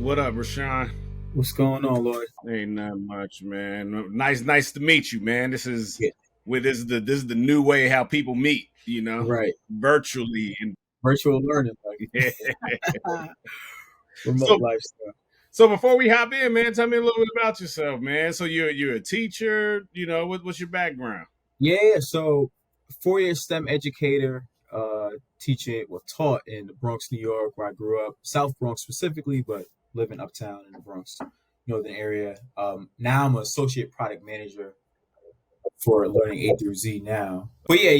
What up, Rashan? What's going on, Lloyd? Ain't not much, man. Nice to meet you, man. This is Yeah, this is the new way how people meet, right. virtually. And Virtual learning, like yeah. remote So lifestyle. so before we hop in, man, tell me a little bit about yourself, man. So you're a teacher, what's your background? So 4 year STEM educator, teaching, well, taught in the Bronx, New York, where I grew up, South Bronx specifically, but living uptown in the Bronx, northern area. Now I'm an associate product manager for learning A through Z now. But yeah,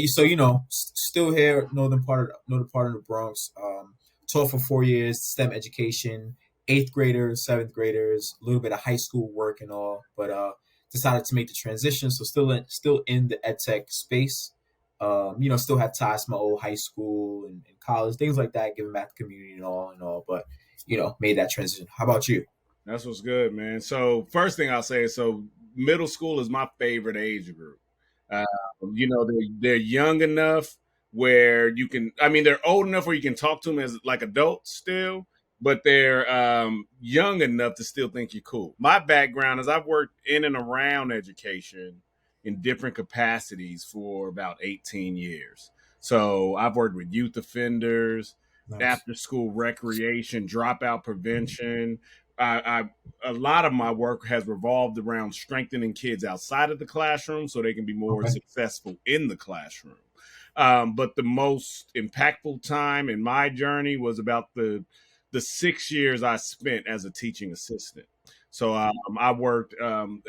still here, northern part of the Bronx. Taught for 4 years, STEM education, eighth graders, seventh graders, a little bit of high school work and all. But decided to make the transition, so still in the ed tech space. Still have ties to my old high school and college, things like that, giving back to the community and all. But made that transition. How about you? That's what's good, man. So first thing I'll say is middle school is my favorite age group. Uh, they're young enough where you can. I mean, they're old enough where you can talk to them as like adults still, but they're young enough to still think you're cool. My background is I've worked in and around education in different capacities for about 18 years. So I've worked with youth offenders, Nice. after school recreation, dropout prevention. I a lot of my work has revolved around strengthening kids outside of the classroom so they can be more Okay. successful in the classroom. But the most impactful time in my journey was about the 6 years I spent as a teaching assistant. So I worked on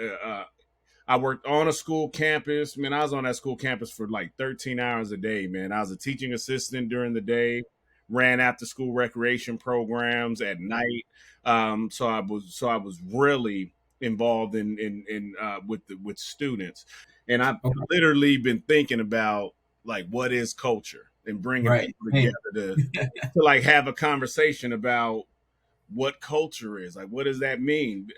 a school campus. Man, I was on that school campus for like 13 hours a day, man. I was a teaching assistant during the day, ran after school recreation programs at night. So I was really involved in with students, and I've Okay. literally been thinking about like what is culture and bringing Right. people Hey. together to like have a conversation about what culture is, like what does that mean.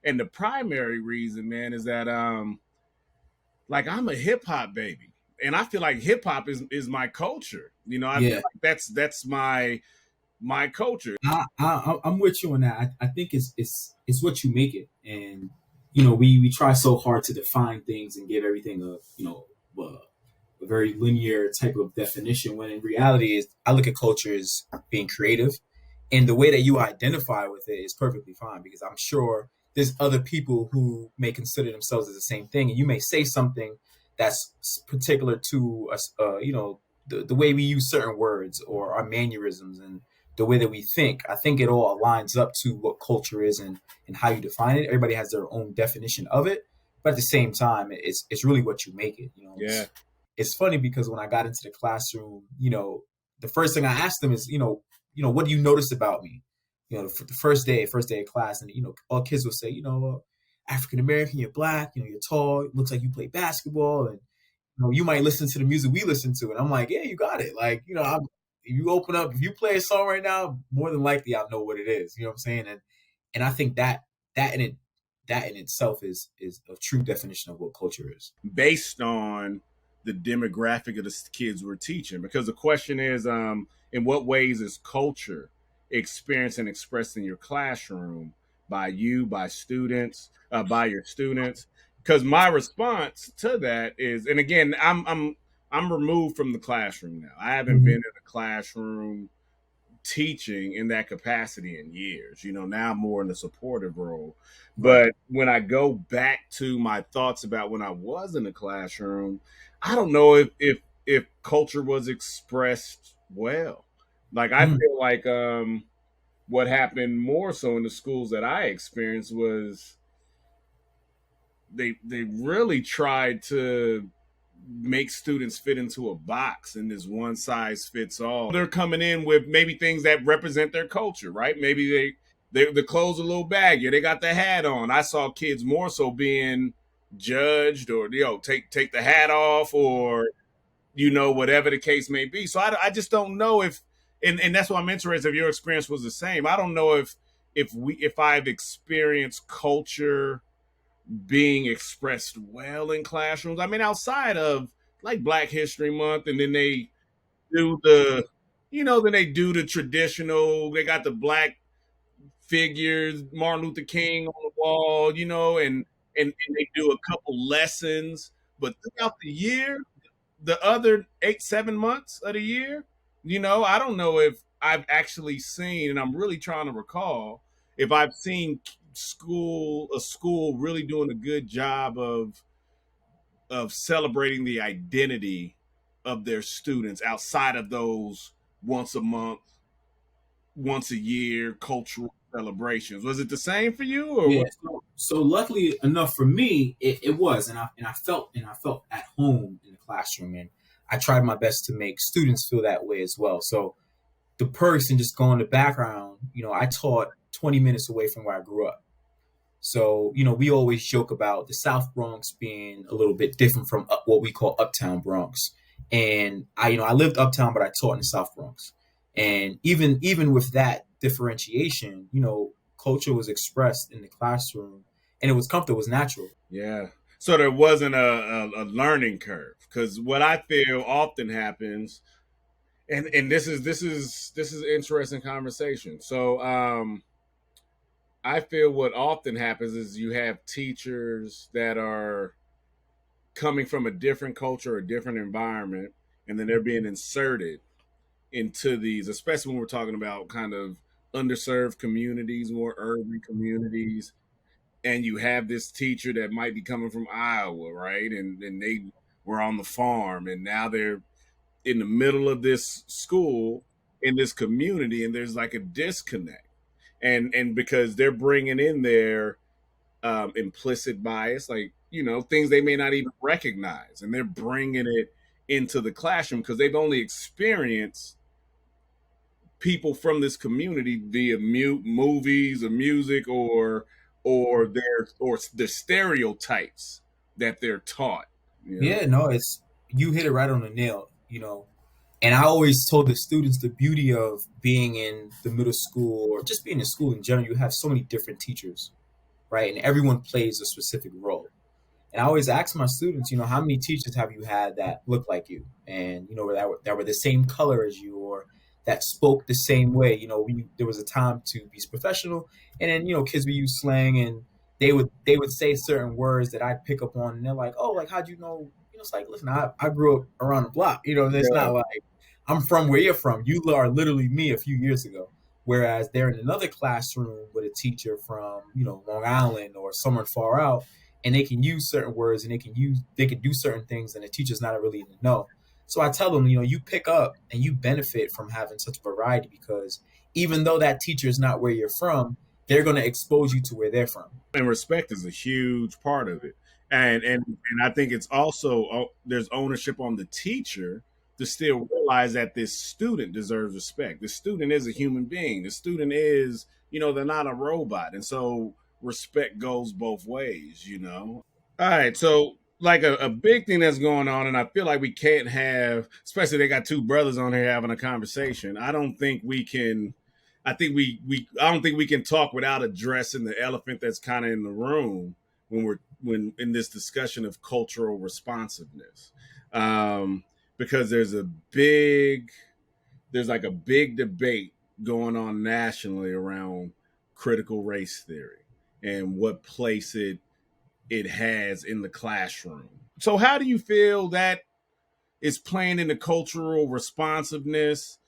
And the primary reason, man, is that like I'm a hip hop baby, and I feel like hip hop is my culture. I feel Yeah. like that's my culture. I'm with you on that. I think it's what you make it, and we try so hard to define things and give everything a very linear type of definition. When in reality, is I look at culture as being creative, and the way that you identify with it is perfectly fine because I'm sure there's other people who may consider themselves as the same thing, and you may say something that's particular to us. The way we use certain words or our mannerisms and the way that we think. I think it all aligns up to what culture is and how you define it. Everybody has their own definition of it, but at the same time, it's really what you make it. Yeah. It's funny because when I got into the classroom, the first thing I asked them is, what do you notice about me? The first day of class, and all kids will say, African American, you're black, you're tall, it looks like you play basketball, and you might listen to the music we listen to, and I'm like, yeah, you got it. Like, if you open up, if you play a song right now, more than likely I'll know what it is. You know what I'm saying? And I think that in it that in itself is a true definition of what culture is. Based on the demographic of the kids we're teaching. Because the question is, in what ways is culture experienced and expressed in your classroom by you, by students, by your students? Because my response to that is, and again, I'm removed from the classroom now. I haven't been Mhm. in a classroom teaching in that capacity in years. Now I'm more in a supportive role. Right. But when I go back to my thoughts about when I was in the classroom, I don't know if culture was expressed well. Like I Mm. feel like what happened more so in the schools that I experienced was they really tried to make students fit into a box in this one size fits all. They're coming in with maybe things that represent their culture, right? Maybe the clothes a little baggy, they got the hat on. I saw kids more so being judged or take the hat off or whatever the case may be. So I just don't know if and that's why I'm interested if your experience was the same. I don't know if I've experienced culture being expressed well in classrooms. I mean, outside of like Black History Month, and then they do the, then they do the traditional. They got the black figures, Martin Luther King on the wall, and they do a couple lessons. But throughout the year, the other 8, 7 months of the year, I don't know if I've actually seen, and I'm really trying to recall if I've seen a school really doing a good job of celebrating the identity of their students outside of those once a month, once a year cultural celebrations. Was it the same for you, or Yeah. what? So luckily enough for me, it was, and I felt at home in the classroom, and I tried my best to make students feel that way as well. So the perks and just going to background, I taught 20 minutes away from where I grew up. So, we always joke about the South Bronx being a little bit different from what we call Uptown Bronx. And I lived uptown, but I taught in the South Bronx. And even with that differentiation, culture was expressed in the classroom, and it was comfortable, it was natural. Yeah. So there wasn't a learning curve, because what I feel often happens, and this is interesting conversation. So I feel what often happens is you have teachers that are coming from a different culture, a different environment, and then they're being inserted into these, especially when we're talking about kind of underserved communities, more urban communities. And you have this teacher that might be coming from Iowa, right? And they were on the farm, and now they're in the middle of this school in this community, and there's like a disconnect. And because they're bringing in their implicit bias, like things they may not even recognize, and they're bringing it into the classroom because they've only experienced people from this community via movies or music, or the stereotypes that they're taught. Yeah, no, it's you hit it right on the nail, And I always told the students the beauty of being in the middle school or just being in school in general, you have so many different teachers, right? And everyone plays a specific role. And I always ask my students, how many teachers have you had that look like you, and that were the same color as you, or that spoke the same way. There was a time to be professional, and then kids would use slang, and they would say certain words that I'd pick up on, and they're like, "Oh, like how'd you know?" It's like, listen, I grew up around the block. It's Yeah. not like I'm from where you're from. You are literally me a few years ago. Whereas they're in another classroom with a teacher from Long Island or somewhere far out, and they can use certain words, and they can do certain things, and the teacher's not really in the know. So I tell them, you pick up and you benefit from having such variety, because even though that teacher is not where you're from, they're going to expose you to where they're from. And respect is a huge part of it. And I think it's also, there's ownership on the teacher to still realize that this student deserves respect. The student is a human being. The student is, they're not a robot. And so respect goes both ways. All right, so like a big thing that's going on, and I feel like we can't have, especially they got two brothers on here having a conversation. I don't think we can. I don't think we can talk without addressing the elephant that's kind of in the room when in this discussion of cultural responsiveness, because there's like a big debate going on nationally around critical race theory and what place it has in the classroom. So, how do you feel that is playing into cultural responsiveness?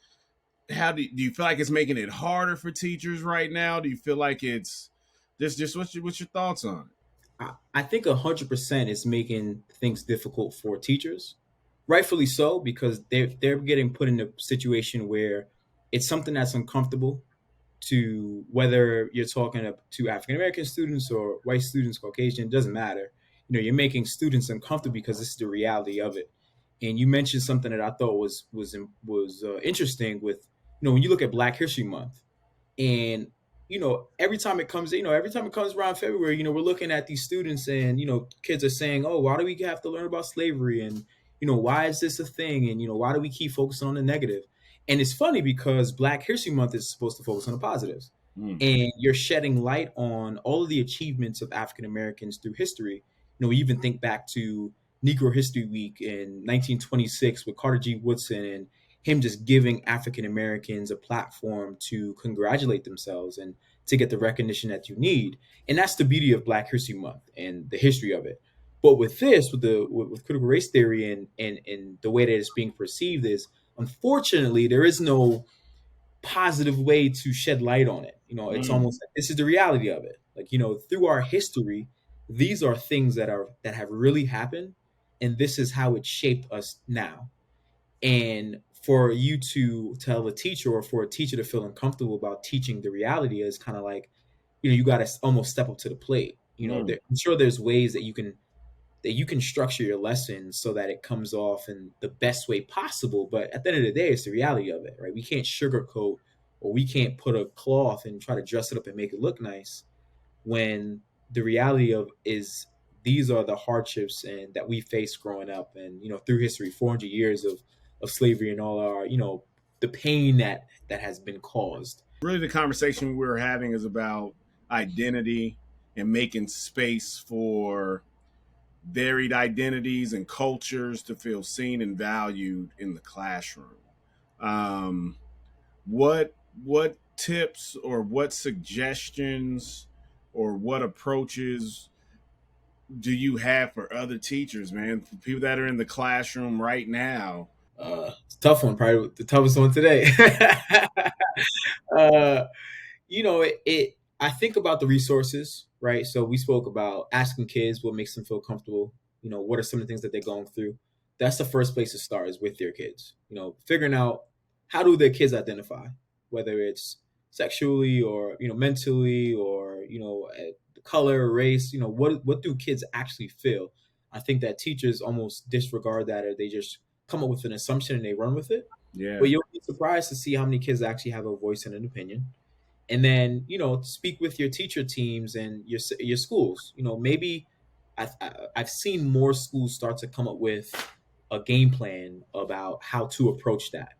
Do you feel like it's making it harder for teachers right now? Do you feel like it's just what's your thoughts on it? I think 100% is making things difficult for teachers, rightfully so, because they're getting put in a situation where it's something that's uncomfortable to, whether you're talking to African American students or white students, Caucasian, it doesn't matter. You're making students uncomfortable because this is the reality of it. And you mentioned something that I thought was interesting with, when you look at Black History Month, and every time it comes around February, we're looking at these students, and kids are saying, "Oh, why do we have to learn about slavery?" And why is this a thing? And why do we keep focusing on the negative? And it's funny because Black History Month is supposed to focus on the positives, Mm. and you're shedding light on all of the achievements of African Americans through history. We even think back to Negro History Week in 1926 with Carter G. Woodson, and him just giving African Americans a platform to congratulate themselves and to get the recognition that you need. And that's the beauty of Black History Month and the history of it. But with this, with critical race theory and the way that it's being perceived is, unfortunately, there is no positive way to shed light on it. It's Mm, almost like this is the reality of it. Like, through our history, these are things that have really happened, and this is how it shaped us now. And for you to tell a teacher, or for a teacher to feel uncomfortable about teaching the reality, is kind of like, you got to almost step up to the plate. mm. I'm sure there's ways that you can structure your lessons so that it comes off in the best way possible. But at the end of the day, it's the reality of it, right? We can't sugarcoat, or we can't put a cloth and try to dress it up and make it look nice, when the reality of is these are the hardships and that we faced growing up, and through history, 400 years of slavery, and all our, the pain that has been caused. Really, the conversation we're having is about identity and making space for varied identities and cultures to feel seen and valued in the classroom. Um, what tips or what suggestions or what approaches do you have for other teachers, man? For people that are in the classroom right now. It's a tough one, probably the toughest one today. uh, I think about the resources, right? So we spoke about asking kids what makes them feel comfortable. What are some of the things that they're going through? That's the first place to start, is with their kids. Figuring out, how do their kids identify, whether it's sexually, or mentally, or color, race. What do kids actually feel? I think that teachers almost disregard that, or they just come up with an assumption and they run with it. Yeah. But you'll be surprised to see how many kids actually have a voice and an opinion. And then speak with your teacher teams and your schools. Maybe I've seen more schools start to come up with a game plan about how to approach that.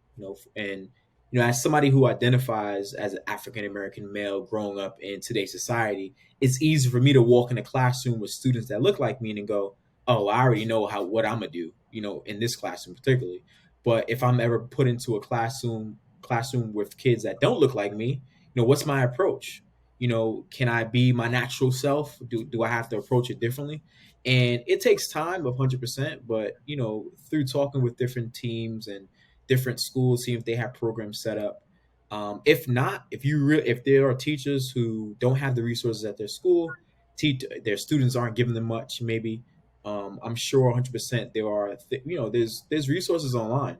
And as somebody who identifies as an African American male growing up in today's society, it's easy for me to walk in a classroom with students that look like me and go, "Oh, I already know what I'm gonna do." In this classroom particularly. But if I'm ever put into a classroom with kids that don't look like me, what's my approach? Can I be my natural self? Do I have to approach it differently? And it takes time, 100%. But through talking with different teams and different schools, seeing if they have programs set up. If not, if there are teachers who don't have the resources at their school, their students aren't giving them much, maybe. I'm sure 100% there are. There's resources online.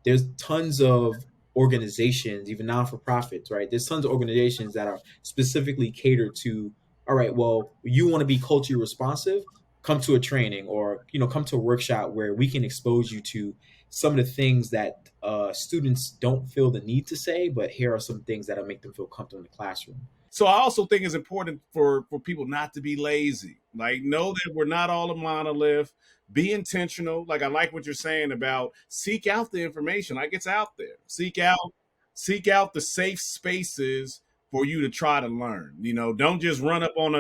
There's tons of organizations, even non for profits, right? There's tons of organizations that are specifically catered to, all right, well, you want to be culturally responsive, come to a training, or, come to a workshop where we can expose you to some of the things that students don't feel the need to say, but here are some things that'll make them feel comfortable in the classroom. So I also think it's important for people not to be lazy. Like, know that we're not all a monolith. Be intentional. Like, I like what you're saying about seek out the information. Like, it's out there. Seek out the safe spaces for you to try to learn. Don't just run up on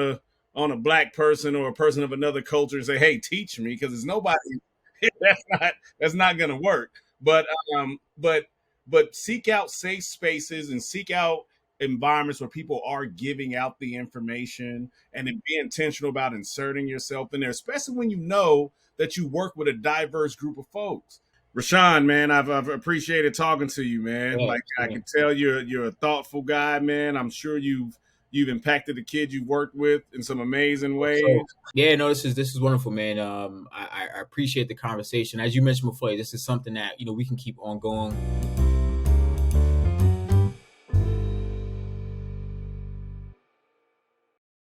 a black person or a person of another culture and say, "Hey, teach me," because it's nobody. That's not going to work. But but seek out safe spaces and seek out environments where people are giving out the information, and then be intentional about inserting yourself in there, especially when you know that you work with a diverse group of folks. Rashan, man, I've appreciated talking to you, man. Yeah, Like, I can tell you're a thoughtful guy, man. I'm sure you've impacted the kids you've worked with in some amazing ways. so yeah, no, this is wonderful, man. I appreciate the conversation. As you mentioned before, this is something that we can keep on going.